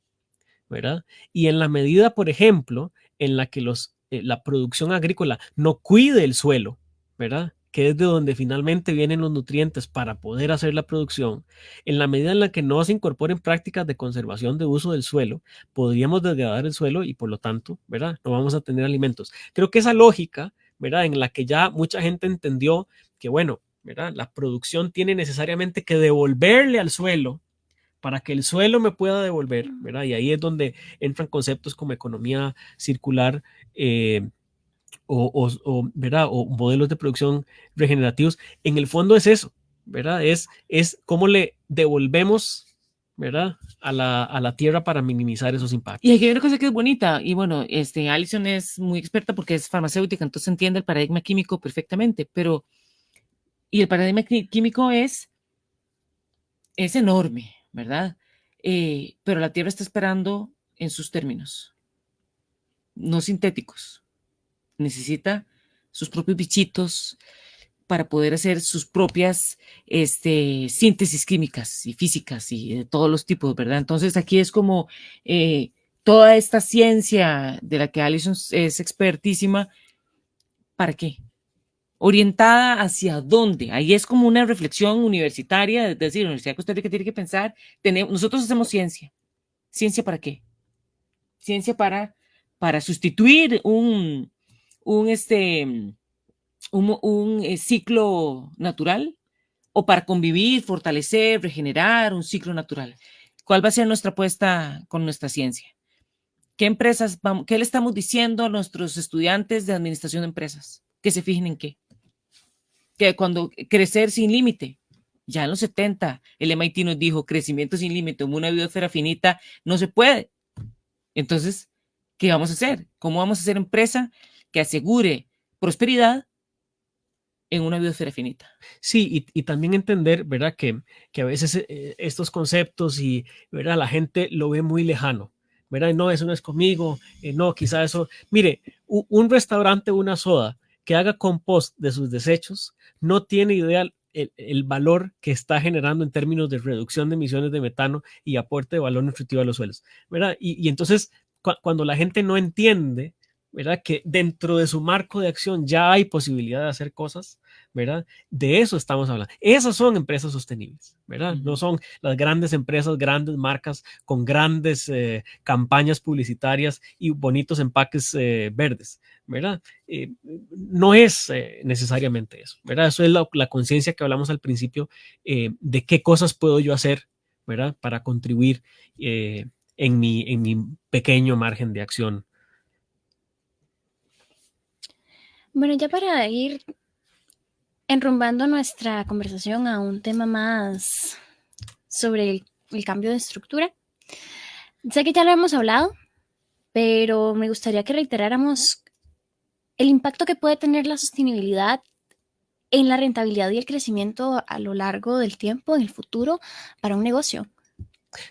¿verdad? Y en la medida, por ejemplo, en la que la producción agrícola no cuide el suelo, ¿verdad?, que es de donde finalmente vienen los nutrientes para poder hacer la producción, en la medida en la que no se incorporen prácticas de conservación de uso del suelo, podríamos degradar el suelo y por lo tanto, ¿verdad?, no vamos a tener alimentos. Creo que esa lógica, ¿verdad?, en la que ya mucha gente entendió que, bueno, ¿verdad?, la producción tiene necesariamente que devolverle al suelo para que el suelo me pueda devolver, ¿verdad? Y ahí es donde entran conceptos como economía circular, ¿verdad?, o modelos de producción regenerativos. En el fondo es eso, ¿verdad? Es cómo le devolvemos, ¿verdad?, a la tierra para minimizar esos impactos. Y aquí hay una cosa que es bonita, y bueno, Alison es muy experta porque es farmacéutica, entonces entiende el paradigma químico perfectamente, pero Y el paradigma químico es enorme, ¿verdad? Pero la Tierra está esperando en sus términos, no sintéticos. Necesita sus propios bichitos para poder hacer sus propias síntesis químicas y físicas y de todos los tipos, ¿verdad? Entonces aquí es como toda esta ciencia de la que Alison es expertísima, ¿para qué? Orientada hacia dónde. Ahí es como una reflexión universitaria, es decir, la Universidad de Costa Rica tiene que pensar, nosotros hacemos ciencia. ¿Ciencia para qué? Ciencia para sustituir un ciclo natural o para convivir, fortalecer, regenerar un ciclo natural. ¿Cuál va a ser nuestra apuesta con nuestra ciencia? ¿Qué empresas vamos, qué le estamos diciendo a nuestros estudiantes de administración de empresas? Que se fijen en qué. Que cuando crecer sin límite, ya en los 70, el MIT nos dijo crecimiento sin límite, una biosfera finita, no se puede. Entonces, ¿qué vamos a hacer? ¿Cómo vamos a hacer empresa que asegure prosperidad en una biosfera finita? Sí, y también entender, ¿verdad? Que a veces estos conceptos y, ¿verdad? La gente lo ve muy lejano, ¿verdad? No, eso no es conmigo, no, quizá eso. Mire, un restaurante o una soda que haga compost de sus desechos no tiene idea el valor que está generando en términos de reducción de emisiones de metano y aporte de valor nutritivo a los suelos, ¿verdad? Y entonces, cuando la gente no entiende, ¿verdad? Que dentro de su marco de acción ya hay posibilidad de hacer cosas, ¿verdad? De eso estamos hablando. Esas son empresas sostenibles, ¿verdad? No son las grandes empresas, grandes marcas con grandes campañas publicitarias y bonitos empaques verdes, ¿verdad? No es necesariamente eso, ¿verdad? Eso es la conciencia que hablamos al principio de qué cosas puedo yo hacer, ¿verdad? Para contribuir en mi pequeño margen de acción. Bueno, ya para ir enrumbando nuestra conversación a un tema más sobre el cambio de estructura. Sé que ya lo hemos hablado, pero me gustaría que reiteráramos el impacto que puede tener la sostenibilidad en la rentabilidad y el crecimiento a lo largo del tiempo, en el futuro, para un negocio.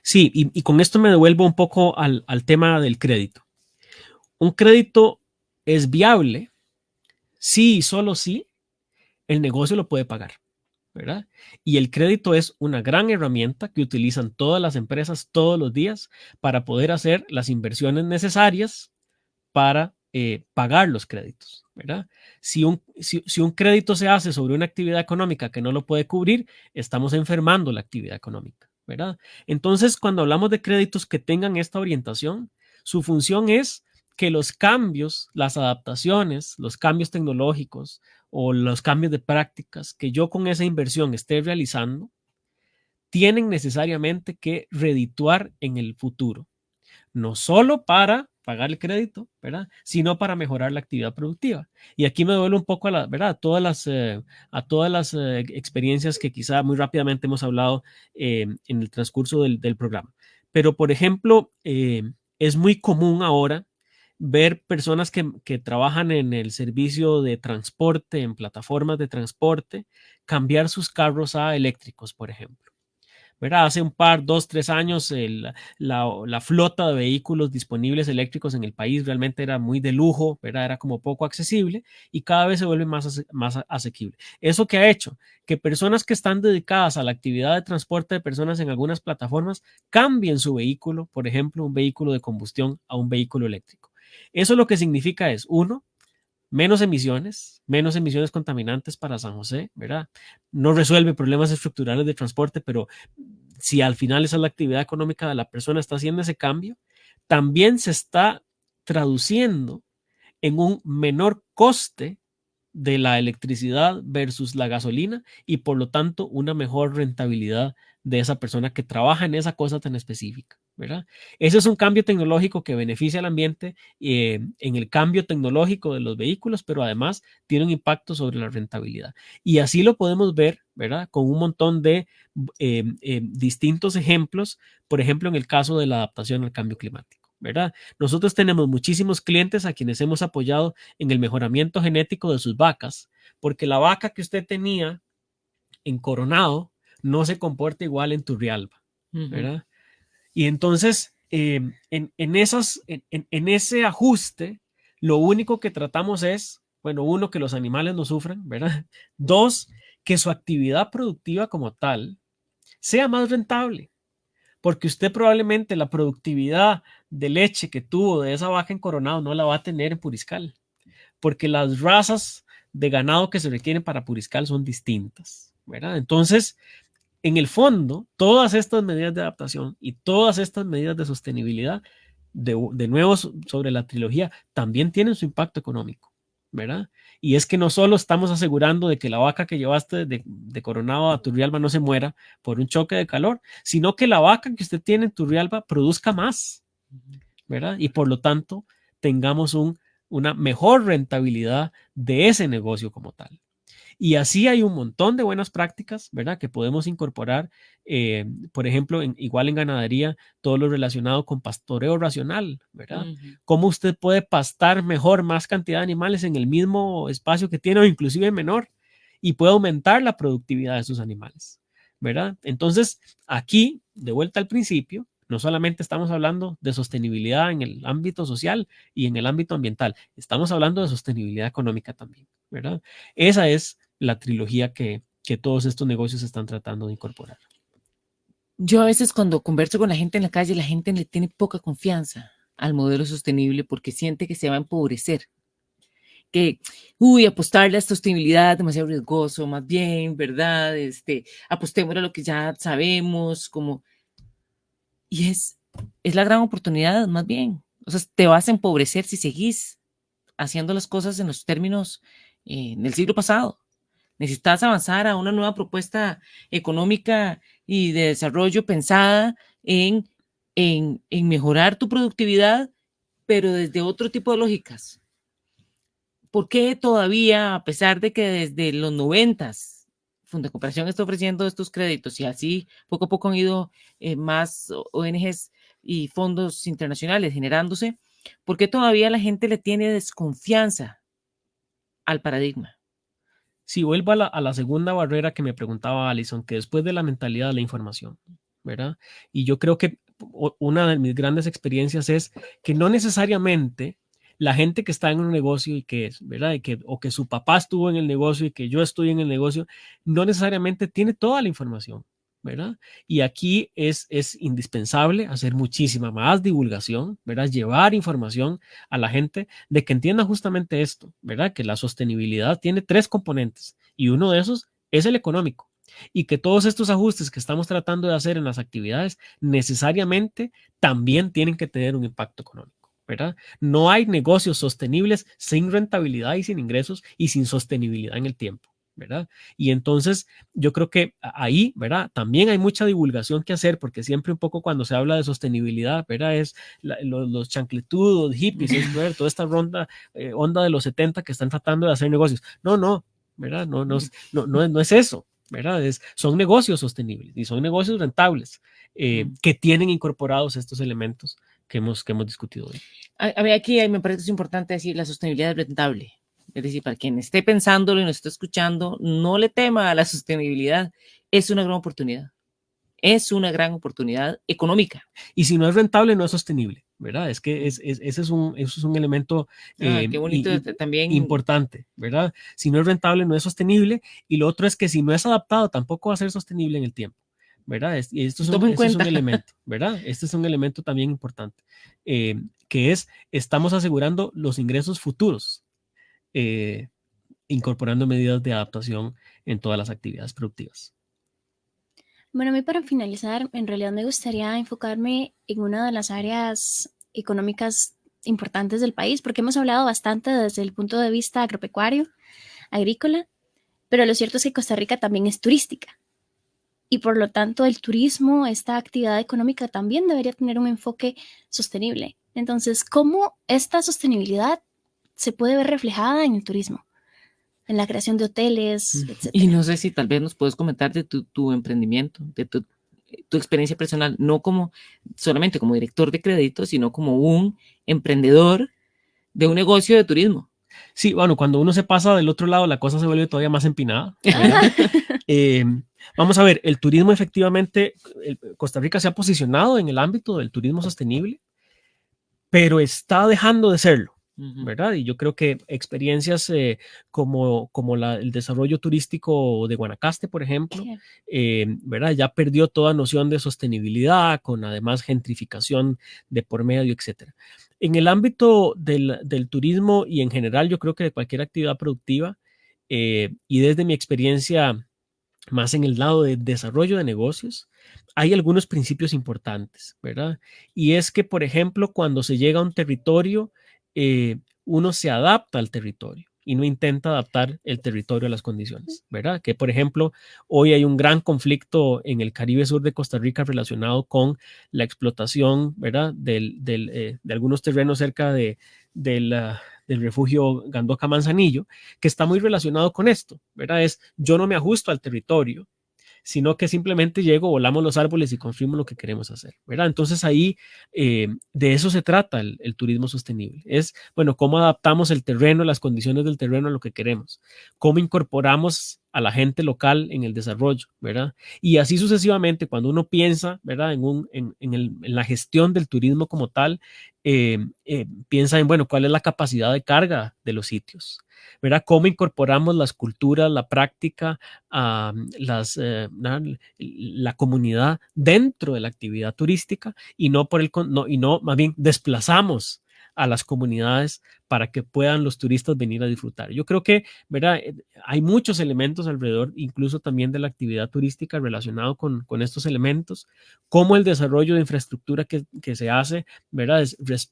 Sí, y con esto me devuelvo un poco al tema del crédito. Un crédito es viable si y solo si el negocio lo puede pagar, ¿verdad? Y el crédito es una gran herramienta que utilizan todas las empresas todos los días para poder hacer las inversiones necesarias para pagar los créditos, ¿verdad? Si un crédito se hace sobre una actividad económica que no lo puede cubrir, estamos enfermando la actividad económica, ¿verdad? Entonces, cuando hablamos de créditos que tengan esta orientación, su función es que los cambios, las adaptaciones, los cambios tecnológicos o los cambios de prácticas que yo con esa inversión esté realizando, tienen necesariamente que redituar en el futuro, no solo para pagar el crédito, ¿verdad? Sino para mejorar la actividad productiva. Y aquí me duele un poco ¿verdad? A todas las experiencias que quizá muy rápidamente hemos hablado en el transcurso del programa. Pero, por ejemplo, es muy común ahora ver personas que trabajan en el servicio de transporte, en plataformas de transporte, cambiar sus carros a eléctricos, por ejemplo. ¿Verdad? Hace 2, 3 años la flota de vehículos disponibles eléctricos en el país realmente era muy de lujo, ¿verdad? Era como poco accesible y cada vez se vuelve más asequible. ¿Eso qué ha hecho? Que personas que están dedicadas a la actividad de transporte de personas en algunas plataformas cambien su vehículo, por ejemplo, un vehículo de combustión a un vehículo eléctrico. Eso lo que significa es, uno, menos emisiones contaminantes para San José, ¿verdad? No resuelve problemas estructurales de transporte, pero si al final esa es la actividad económica de la persona, está haciendo ese cambio, también se está traduciendo en un menor coste de la electricidad versus la gasolina y por lo tanto una mejor rentabilidad de esa persona que trabaja en esa cosa tan específica, ¿verdad? Ese es un cambio tecnológico que beneficia al ambiente en el cambio tecnológico de los vehículos, pero además tiene un impacto sobre la rentabilidad. Y así lo podemos ver, ¿verdad? Con un montón de distintos ejemplos, por ejemplo, en el caso de la adaptación al cambio climático, ¿verdad? Nosotros tenemos muchísimos clientes a quienes hemos apoyado en el mejoramiento genético de sus vacas, porque la vaca que usted tenía en Coronado no se comporta igual en Turrialba, ¿verdad? Y entonces, en ese ajuste, lo único que tratamos es, bueno, uno, que los animales no sufran, ¿verdad? Dos, que su actividad productiva como tal sea más rentable, porque usted probablemente la productividad de leche que tuvo de esa vaca en Coronado no la va a tener en Puriscal, porque las razas de ganado que se requieren para Puriscal son distintas, ¿verdad? Entonces, en el fondo, todas estas medidas de adaptación y todas estas medidas de sostenibilidad, de nuevo sobre la trilogía, también tienen su impacto económico, ¿verdad? Y es que no solo estamos asegurando de que la vaca que llevaste de Coronado a Turrialba no se muera por un choque de calor, sino que la vaca que usted tiene en Turrialba produzca más, ¿verdad? Y por lo tanto, tengamos una mejor rentabilidad de ese negocio como tal. Y así hay un montón de buenas prácticas, ¿verdad? Que podemos incorporar, por ejemplo, igual en ganadería, todo lo relacionado con pastoreo racional, ¿verdad? Cómo usted puede pastar mejor más cantidad de animales en el mismo espacio que tiene o inclusive menor y puede aumentar la productividad de sus animales, ¿verdad? Entonces, aquí, de vuelta al principio, no solamente estamos hablando de sostenibilidad en el ámbito social y en el ámbito ambiental, estamos hablando de sostenibilidad económica también, ¿verdad? Esa es la trilogía que todos estos negocios están tratando de incorporar. Yo a veces cuando converso con la gente en la calle, la gente le tiene poca confianza al modelo sostenible porque siente que se va a empobrecer. Que, apostarle a sostenibilidad es demasiado riesgoso, más bien, ¿verdad? Apostemos a lo que ya sabemos, y es la gran oportunidad, más bien. O sea, te vas a empobrecer si seguís haciendo las cosas en los términos del siglo pasado. Necesitas avanzar a una nueva propuesta económica y de desarrollo pensada en mejorar tu productividad, pero desde otro tipo de lógicas. ¿Por qué todavía, a pesar de que desde los 90s Fundacooperación está ofreciendo estos créditos y así poco a poco han ido más ONGs y fondos internacionales generándose, por qué todavía la gente le tiene desconfianza al paradigma? Si vuelvo a la segunda barrera que me preguntaba Alison, que después de la mentalidad de la información, ¿verdad? Y yo creo que una de mis grandes experiencias es que no necesariamente la gente que está en un negocio y que es, ¿verdad? O que su papá estuvo en el negocio y que yo estoy en el negocio, no necesariamente tiene toda la información, ¿verdad? Y aquí es indispensable hacer muchísima más divulgación, ¿verdad? Llevar información a la gente de que entienda justamente esto, ¿verdad? Que la sostenibilidad tiene 3 componentes y uno de esos es el económico y que todos estos ajustes que estamos tratando de hacer en las actividades necesariamente también tienen que tener un impacto económico, ¿verdad? No hay negocios sostenibles sin rentabilidad y sin ingresos y sin sostenibilidad en el tiempo, ¿verdad? Y entonces yo creo que ahí, ¿verdad? También hay mucha divulgación que hacer porque siempre un poco cuando se habla de sostenibilidad, ¿verdad? Es los chancletudos, hippies, ¿verdad? Toda esta onda de los 70 que están tratando de hacer negocios. No, ¿verdad? No es eso, ¿verdad? Son negocios sostenibles y son negocios rentables que tienen incorporados estos elementos que hemos discutido hoy. A ver, aquí me parece que es importante decir la sostenibilidad es rentable. Es decir, para quien esté pensándolo y nos esté escuchando, no le tema a la sostenibilidad. Es una gran oportunidad. Es una gran oportunidad económica. Y si no es rentable, no es sostenible, ¿verdad? Es que ese es un elemento qué bonito, también importante, ¿verdad? Si no es rentable, no es sostenible. Y lo otro es que si no es adaptado, tampoco va a ser sostenible en el tiempo, ¿verdad? Y esto es un elemento, ¿verdad? Este es un elemento también importante, que estamos asegurando los ingresos futuros, incorporando medidas de adaptación en todas las actividades productivas. Bueno, a mí para finalizar, en realidad me gustaría enfocarme en una de las áreas económicas importantes del país, porque hemos hablado bastante desde el punto de vista agropecuario, agrícola, pero lo cierto es que Costa Rica también es turística. Y por lo tanto, el turismo, esta actividad económica también debería tener un enfoque sostenible. Entonces, ¿cómo esta sostenibilidad se puede ver reflejada en el turismo? En la creación de hoteles, etc. Y no sé si tal vez nos puedes comentar de tu emprendimiento, de tu experiencia personal, no solamente como director de crédito, sino como un emprendedor de un negocio de turismo. Sí, bueno, cuando uno se pasa del otro lado, la cosa se vuelve todavía más empinada, ¿verdad? Vamos a ver, el turismo efectivamente, Costa Rica se ha posicionado en el ámbito del turismo sostenible, pero está dejando de serlo, ¿verdad? Y yo creo que experiencias como el desarrollo turístico de Guanacaste, por ejemplo, ¿verdad? Ya perdió toda noción de sostenibilidad, con además gentrificación de por medio, etcétera. En el ámbito del turismo y en general, yo creo que de cualquier actividad productiva, y desde mi experiencia más en el lado de desarrollo de negocios, hay algunos principios importantes, ¿verdad? Y es que, por ejemplo, cuando se llega a un territorio, uno se adapta al territorio y no intenta adaptar el territorio a las condiciones, ¿verdad? Que, por ejemplo, hoy hay un gran conflicto en el Caribe Sur de Costa Rica relacionado con la explotación, ¿verdad? De algunos terrenos cerca del refugio Gandoca Manzanillo, que está muy relacionado con esto, ¿verdad? Es yo no me ajusto al territorio, sino que simplemente llego, volamos los árboles y construimos lo que queremos hacer, ¿verdad? Entonces ahí de eso se trata el turismo sostenible. Es, bueno, cómo adaptamos el terreno, las condiciones del terreno a lo que queremos, cómo incorporamos a la gente local en el desarrollo, ¿verdad? Y así sucesivamente, cuando uno piensa, ¿verdad? En la gestión del turismo como tal, piensa en, bueno, cuál es la capacidad de carga de los sitios, ¿verdad? Cómo incorporamos las culturas, la práctica, la comunidad dentro de la actividad turística y no más bien desplazamos a las comunidades para que puedan los turistas venir a disfrutar. Yo creo que, ¿verdad? Hay muchos elementos alrededor, incluso también de la actividad turística relacionado con estos elementos, como el desarrollo de infraestructura que se hace, ¿verdad?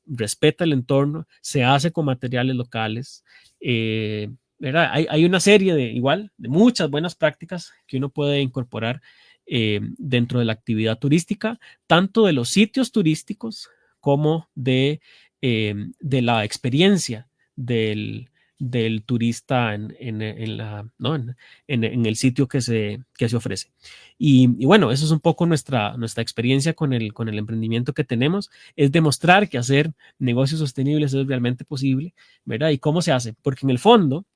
Respeta el entorno, se hace con materiales locales, ¿verdad? Hay una serie de muchas buenas prácticas que uno puede incorporar dentro de la actividad turística, tanto de los sitios turísticos como de la experiencia del turista en el sitio que se ofrece. Y bueno, eso es un poco nuestra experiencia con el emprendimiento que tenemos, es demostrar que hacer negocios sostenibles es realmente posible, ¿verdad? ¿Y cómo se hace? Porque en el fondo,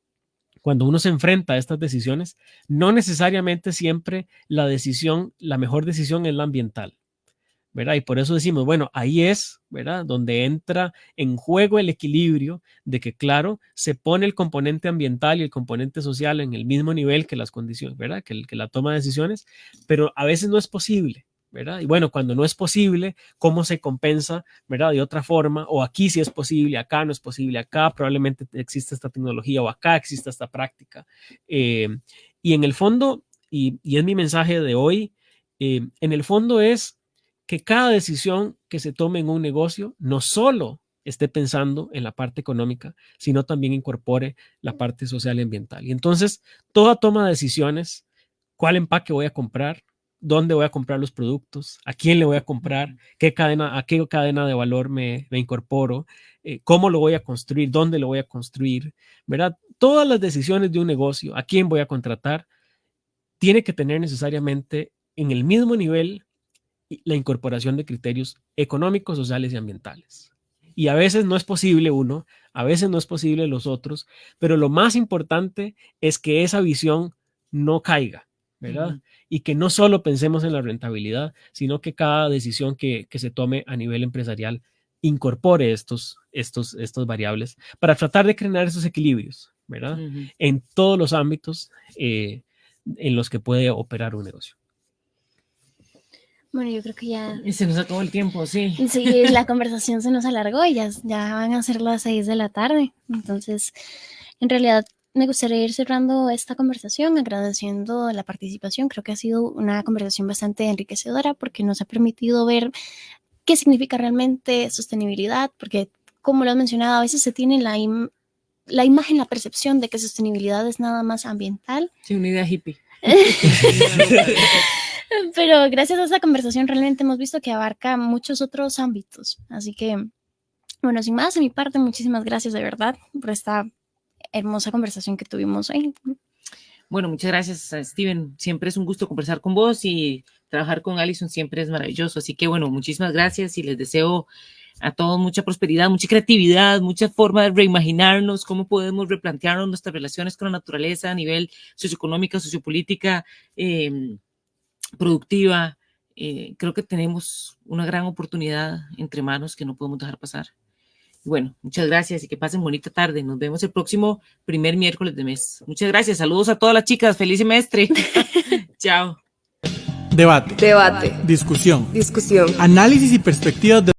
cuando uno se enfrenta a estas decisiones, no necesariamente siempre la mejor decisión es la ambiental, ¿verdad? Y por eso decimos, bueno, ahí es, ¿verdad? Donde entra en juego el equilibrio de que, claro, se pone el componente ambiental y el componente social en el mismo nivel que las condiciones, ¿verdad? Que la toma de decisiones, pero a veces no es posible, ¿verdad? Y bueno, cuando no es posible, ¿cómo se compensa, ¿verdad? De otra forma, o aquí sí es posible, acá no es posible, acá probablemente existe esta tecnología o acá existe esta práctica. Y en el fondo, y es mi mensaje de hoy, en el fondo es que cada decisión que se tome en un negocio no solo esté pensando en la parte económica, sino también incorpore la parte social y ambiental. Y entonces, toda toma de decisiones, cuál empaque voy a comprar, dónde voy a comprar los productos, a quién le voy a comprar, a qué cadena de valor me incorporo, cómo lo voy a construir, dónde lo voy a construir, ¿verdad? Todas las decisiones de un negocio, a quién voy a contratar, tiene que tener necesariamente en el mismo nivel la incorporación de criterios económicos, sociales y ambientales. Y a veces no es posible uno, a veces no es posible los otros, pero lo más importante es que esa visión no caiga, ¿verdad? Y que no solo pensemos en la rentabilidad, sino que cada decisión que se tome a nivel empresarial incorpore estos variables para tratar de crear esos equilibrios, ¿verdad? En todos los ámbitos en los que puede operar un negocio. Bueno, yo creo que ya... Se nos acabó el tiempo, sí. Sí, la conversación se nos alargó y ya van a ser las 6 de la tarde. Entonces, en realidad, me gustaría ir cerrando esta conversación agradeciendo la participación. Creo que ha sido una conversación bastante enriquecedora porque nos ha permitido ver qué significa realmente sostenibilidad, porque, como lo has mencionado, a veces se tiene la imagen, la percepción de que sostenibilidad es nada más ambiental. Sí, una idea hippie. Pero gracias a esta conversación realmente hemos visto que abarca muchos otros ámbitos. Así que, bueno, sin más, de mi parte, muchísimas gracias de verdad por esta hermosa conversación que tuvimos hoy. Bueno, muchas gracias, Steven. Siempre es un gusto conversar con vos y trabajar con Alison siempre es maravilloso. Así que, bueno, muchísimas gracias y les deseo a todos mucha prosperidad, mucha creatividad, mucha forma de reimaginarnos, cómo podemos replantearnos nuestras relaciones con la naturaleza a nivel socioeconómica, sociopolítica, productiva. Creo que tenemos una gran oportunidad entre manos que no podemos dejar pasar. Bueno, muchas gracias y que pasen bonita tarde. Nos vemos el próximo primer miércoles de mes. Muchas gracias. Saludos a todas las chicas. Feliz semestre. Chao. Debate. Debate. Discusión. Discusión. Análisis y perspectivas de